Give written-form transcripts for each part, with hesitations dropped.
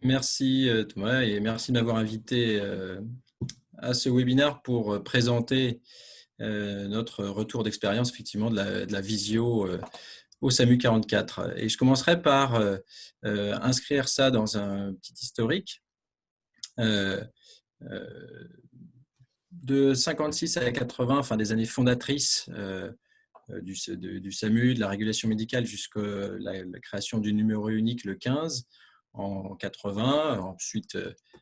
Merci Thomas et merci de m'avoir invité à ce webinaire pour présenter notre retour d'expérience effectivement de la visio au SAMU 44. Et je commencerai par inscrire ça dans un petit historique. De 56 à 80, enfin des années fondatrices du SAMU, de la régulation médicale jusqu'à la création du numéro unique le 15 en 80, ensuite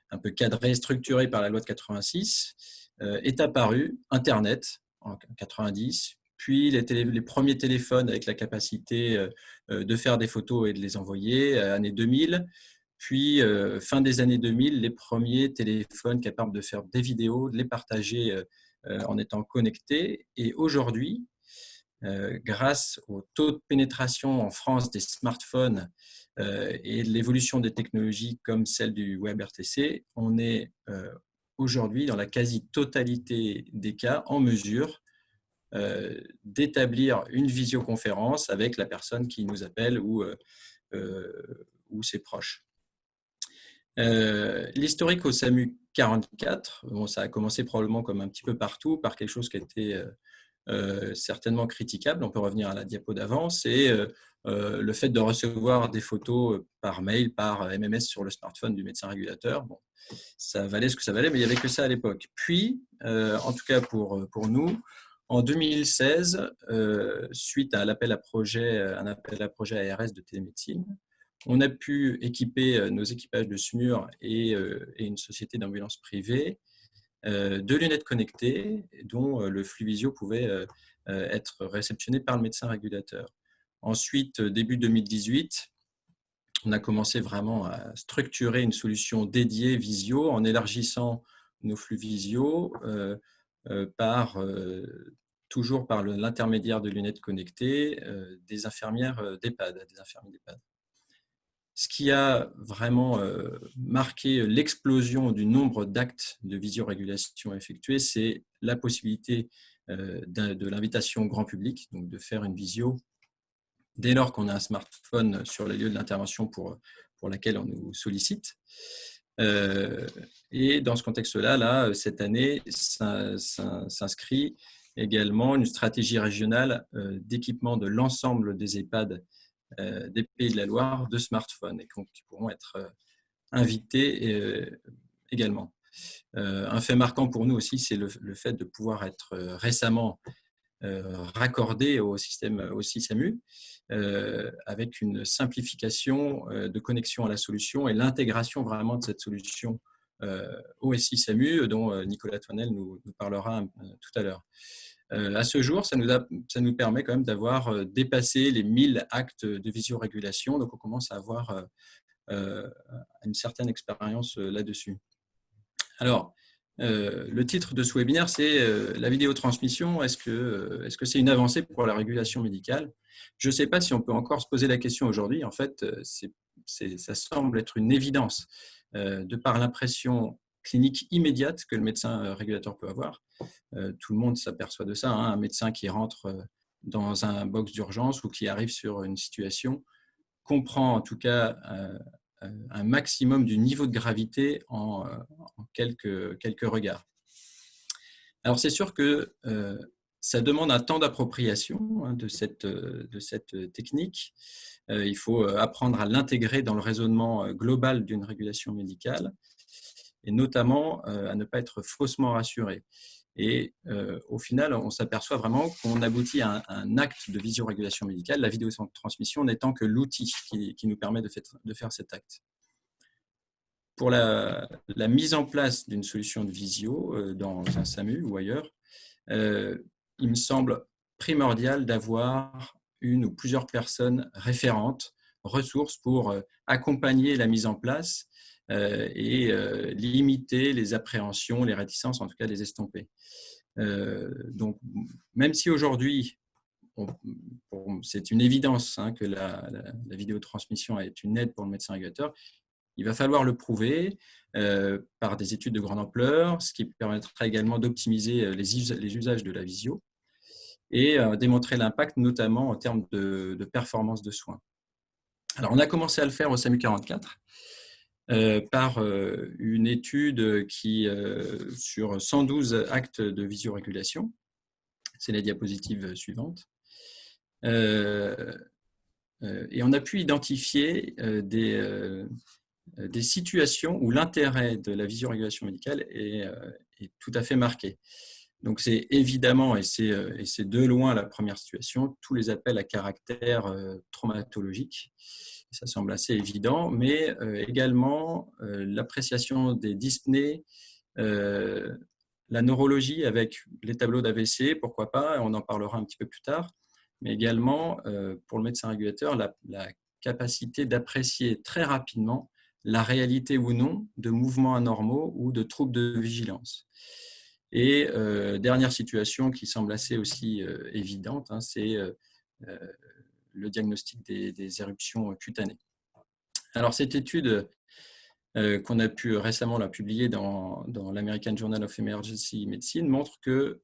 un peu cadré, structuré par la loi de 86, est apparu Internet en 90, puis les premiers téléphones avec la capacité de faire des photos et de les envoyer, année 2000, puis fin des années 2000, les premiers téléphones capables de faire des vidéos, de les partager en étant connectés. Et aujourd'hui, grâce au taux de pénétration en France des smartphones et de l'évolution des technologies comme celle du WebRTC, on est aujourd'hui dans la quasi-totalité des cas en mesure d'établir une visioconférence avec la personne qui nous appelle ou ses proches. L'historique au SAMU 44, bon, ça a commencé probablement comme un petit peu partout par quelque chose qui a été certainement critiquable. On peut revenir à la diapo d'avant. C'est le fait de recevoir des photos par mail, par MMS sur le smartphone du médecin régulateur. Bon, ça valait ce que ça valait, mais il n'y avait que ça à l'époque. Puis, en tout cas pour nous, en 2016, suite à l'appel à projet, un appel à projet ARS de télémédecine, on a pu équiper nos équipages de SMUR et une société d'ambulance privée de lunettes connectées dont le flux visio pouvait être réceptionné par le médecin régulateur. Ensuite, début 2018, on a commencé vraiment à structurer une solution dédiée visio en élargissant nos flux visio toujours par l'intermédiaire de lunettes connectées des infirmières d'EHPAD, des infirmiers d'EHPAD. Ce qui a vraiment marqué l'explosion du nombre d'actes de visorégulation effectués, c'est la possibilité de l'invitation grand public, donc de faire une visio dès lors qu'on a un smartphone sur les lieux de l'intervention pour laquelle on nous sollicite. Et dans ce contexte-là, cette année, s'inscrit également une stratégie régionale d'équipement de l'ensemble des EHPAD des Pays de la Loire de smartphones et qui pourront être invités également. Un fait marquant pour nous aussi, c'est le fait de pouvoir être récemment raccordé au système aussi SAMU avec une simplification de connexion à la solution et l'intégration vraiment de cette solution au SI SAMU dont Nicolas Toinel nous parlera tout à l'heure. À ce jour, ça nous permet quand même d'avoir dépassé les 1000 actes de visorégulation. Donc, on commence à avoir une certaine expérience là-dessus. Alors, le titre de ce webinaire, c'est la vidéotransmission. Est-ce que c'est une avancée pour la régulation médicale? Je ne sais pas si on peut encore se poser la question aujourd'hui. En fait, ça semble être une évidence de par l'impression clinique immédiate que le médecin régulateur peut avoir. Tout le monde s'aperçoit de ça. Un médecin qui rentre dans un box d'urgence ou qui arrive sur une situation comprend en tout cas un maximum du niveau de gravité en quelques regards. Alors c'est sûr que ça demande un temps d'appropriation de cette technique. Il faut apprendre à l'intégrer dans le raisonnement global d'une régulation médicale et notamment à ne pas être faussement rassuré. Et au final, on s'aperçoit vraiment qu'on aboutit à un acte de visorégulation médicale, la vidéotransmission n'étant que l'outil qui nous permet de faire cet acte. Pour la mise en place d'une solution de visio dans un SAMU ou ailleurs, il me semble primordial d'avoir une ou plusieurs personnes référentes, ressources pour accompagner la mise en place et limiter les appréhensions, les réticences, en tout cas les estomper. Donc, même si aujourd'hui, c'est une évidence que la vidéotransmission est une aide pour le médecin régulateur, il va falloir le prouver par des études de grande ampleur, ce qui permettra également d'optimiser les usages de la visio et démontrer l'impact, notamment en termes de performance de soins. Alors, on a commencé à le faire au SAMU 44. par une étude qui, sur 112 actes de visorégulation. C'est la diapositive suivante. Et on a pu identifier des situations où l'intérêt de la visorégulation médicale est tout à fait marqué. Donc c'est évidemment, et c'est de loin la première situation, tous les appels à caractère traumatologique. Ça semble assez évident, mais également l'appréciation des dyspnées, la neurologie avec les tableaux d'AVC, pourquoi pas, on en parlera un petit peu plus tard, mais également pour le médecin régulateur, la capacité d'apprécier très rapidement la réalité ou non de mouvements anormaux ou de troubles de vigilance. Et dernière situation qui semble assez aussi évidente, hein, c'est le diagnostic des éruptions cutanées. Alors cette étude qu'on a pu récemment la publier dans l'American Journal of Emergency Medicine montre que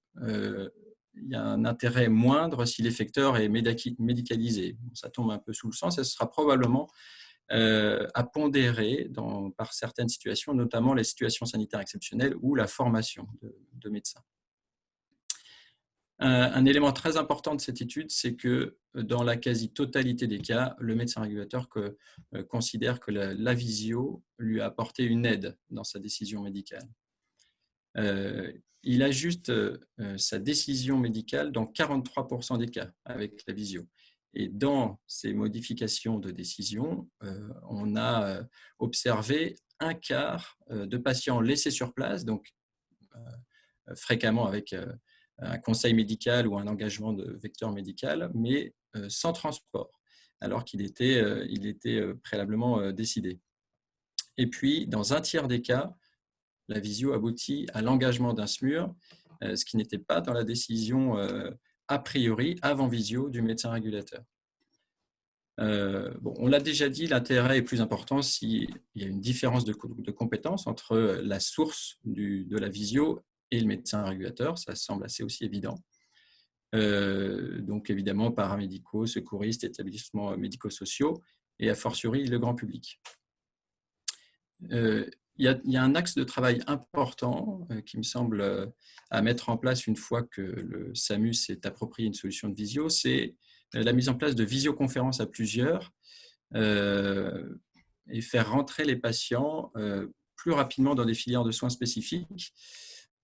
il y a un intérêt moindre si l'effecteur est médicalisé. Ça tombe un peu sous le sens, et ce sera probablement à pondérer par certaines situations, notamment les situations sanitaires exceptionnelles ou la formation de médecins. Un élément très important de cette étude, c'est que dans la quasi-totalité des cas, le médecin régulateur considère que la visio lui a apporté une aide dans sa décision médicale. Il ajuste sa décision médicale dans 43% des cas avec la visio. Et dans ces modifications de décision, on a observé un quart de patients laissés sur place, donc fréquemment avec un conseil médical ou un engagement de vecteur médical, mais sans transport, alors qu'il était préalablement décidé. Et puis, dans un tiers des cas, la visio aboutit à l'engagement d'un SMUR, ce qui n'était pas dans la décision a priori avant visio du médecin régulateur. On l'a déjà dit, l'intérêt est plus important s'il y a une différence de compétences entre la source de la visio et le médecin régulateur, ça semble assez aussi évident. Donc évidemment, paramédicaux, secouristes, établissements médico-sociaux et a fortiori le grand public. Il y a un axe de travail important qui me semble à mettre en place une fois que le SAMU s'est approprié une solution de visio, c'est la mise en place de visioconférences à plusieurs et faire rentrer les patients plus rapidement dans des filières de soins spécifiques,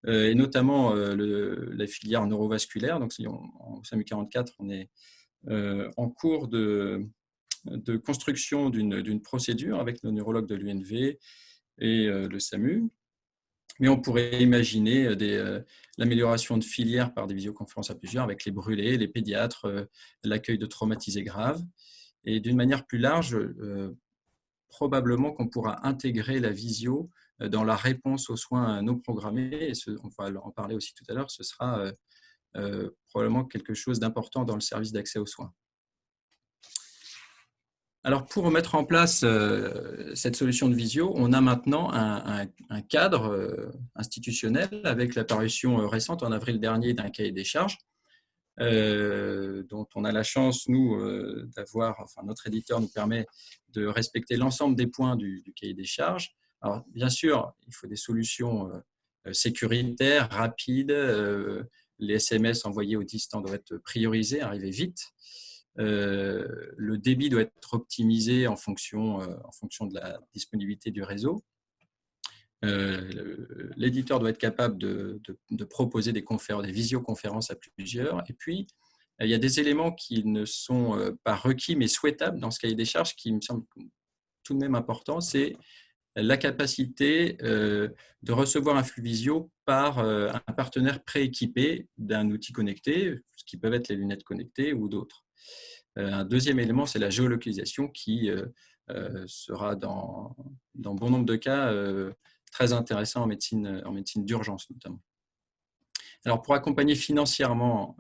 et notamment la filière neurovasculaire. Donc, en SAMU 44, on est en cours de construction d'une procédure avec nos neurologues de l'UNV et le SAMU. Mais on pourrait imaginer l'amélioration de filières par des visioconférences à plusieurs avec les brûlés, les pédiatres, l'accueil de traumatisés graves. Et d'une manière plus large, probablement qu'on pourra intégrer la visio dans la réponse aux soins non programmés. Et on va en parler aussi tout à l'heure, ce sera probablement quelque chose d'important dans le service d'accès aux soins. Alors, pour mettre en place cette solution de visio, on a maintenant un cadre institutionnel avec l'apparition récente en avril dernier d'un cahier des charges dont on a la chance, nous, d'avoir, enfin notre éditeur nous permet de respecter l'ensemble des points du cahier des charges. Alors, bien sûr, il faut des solutions sécuritaires, rapides, les SMS envoyés aux distants doivent être priorisés, arriver vite. Le débit doit être optimisé en fonction de la disponibilité du réseau. L'éditeur doit être capable de proposer des visioconférences à plusieurs. Et puis, il y a des éléments qui ne sont pas requis, mais souhaitables dans ce cahier des charges, qui me semble tout de même important, c'est la capacité de recevoir un flux visio par un partenaire prééquipé d'un outil connecté, ce qui peuvent être les lunettes connectées ou d'autres. Un deuxième élément, c'est la géolocalisation qui sera dans bon nombre de cas très intéressant en médecine d'urgence notamment. Alors, pour accompagner financièrement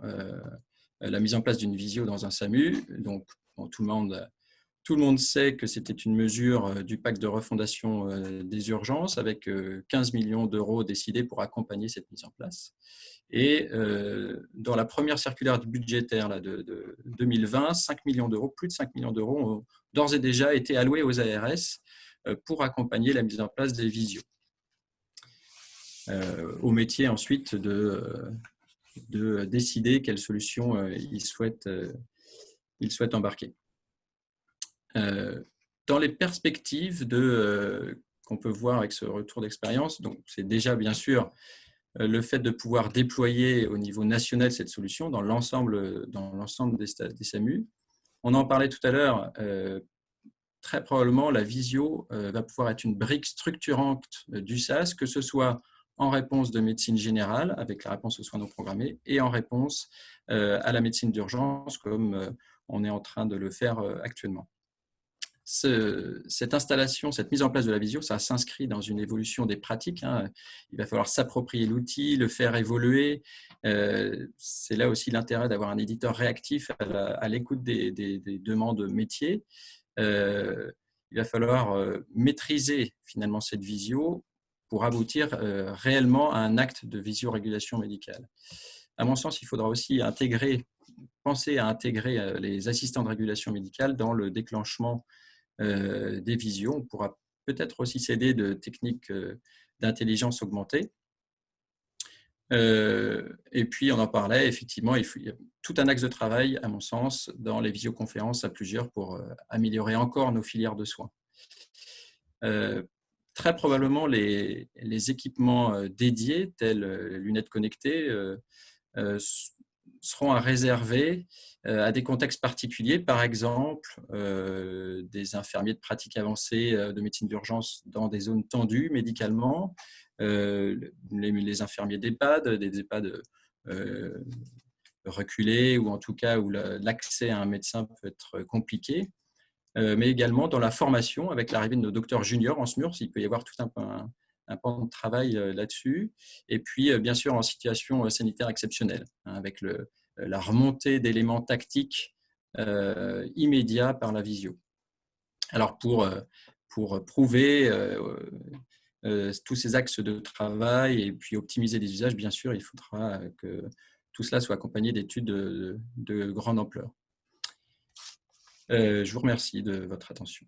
la mise en place d'une visio dans un SAMU, donc tout le monde sait que c'était une mesure du pacte de refondation des urgences avec 15 millions d'euros décidés pour accompagner cette mise en place. Et dans la première circulaire budgétaire de 2020, 5 millions d'euros, plus de 5 millions d'euros ont d'ores et déjà été alloués aux ARS pour accompagner la mise en place des visios. Au métier ensuite de décider quelle solution il souhaite embarquer. Dans les perspectives qu'on peut voir avec ce retour d'expérience, donc c'est déjà bien sûr le fait de pouvoir déployer au niveau national cette solution dans l'ensemble des SAMU. On en parlait tout à l'heure, très probablement la visio va pouvoir être une brique structurante du SaaS, que ce soit en réponse de médecine générale, avec la réponse aux soins non programmés, et en réponse à la médecine d'urgence, comme on est en train de le faire actuellement. Cette installation, cette mise en place de la visio, ça s'inscrit dans une évolution des pratiques. Il va falloir s'approprier l'outil, le faire évoluer. C'est là aussi l'intérêt d'avoir un éditeur réactif à l'écoute des demandes métiers. Il va falloir maîtriser finalement cette visio pour aboutir réellement à un acte de visio-régulation médicale. À mon sens, il faudra aussi penser à intégrer les assistants de régulation médicale dans le déclenchement des visions. On pourra peut-être aussi s'aider de techniques d'intelligence augmentée. Et puis, on en parlait, effectivement, il y a tout un axe de travail, à mon sens, dans les visioconférences à plusieurs pour améliorer encore nos filières de soins. Très probablement, les équipements dédiés, tels lunettes connectées, seront à réserver à des contextes particuliers, par exemple des infirmiers de pratique avancée de médecine d'urgence dans des zones tendues médicalement, les infirmiers d'EHPAD, des EHPAD reculés ou en tout cas où l'accès à un médecin peut être compliqué, mais également dans la formation avec l'arrivée de nos docteurs juniors en SMURS, il peut y avoir tout un pan de travail là-dessus. Et puis, bien sûr, en situation sanitaire exceptionnelle, avec la remontée d'éléments tactiques immédiats par la visio. Alors, pour prouver tous ces axes de travail et puis optimiser les usages, bien sûr, il faudra que tout cela soit accompagné d'études de grande ampleur. Je vous remercie de votre attention.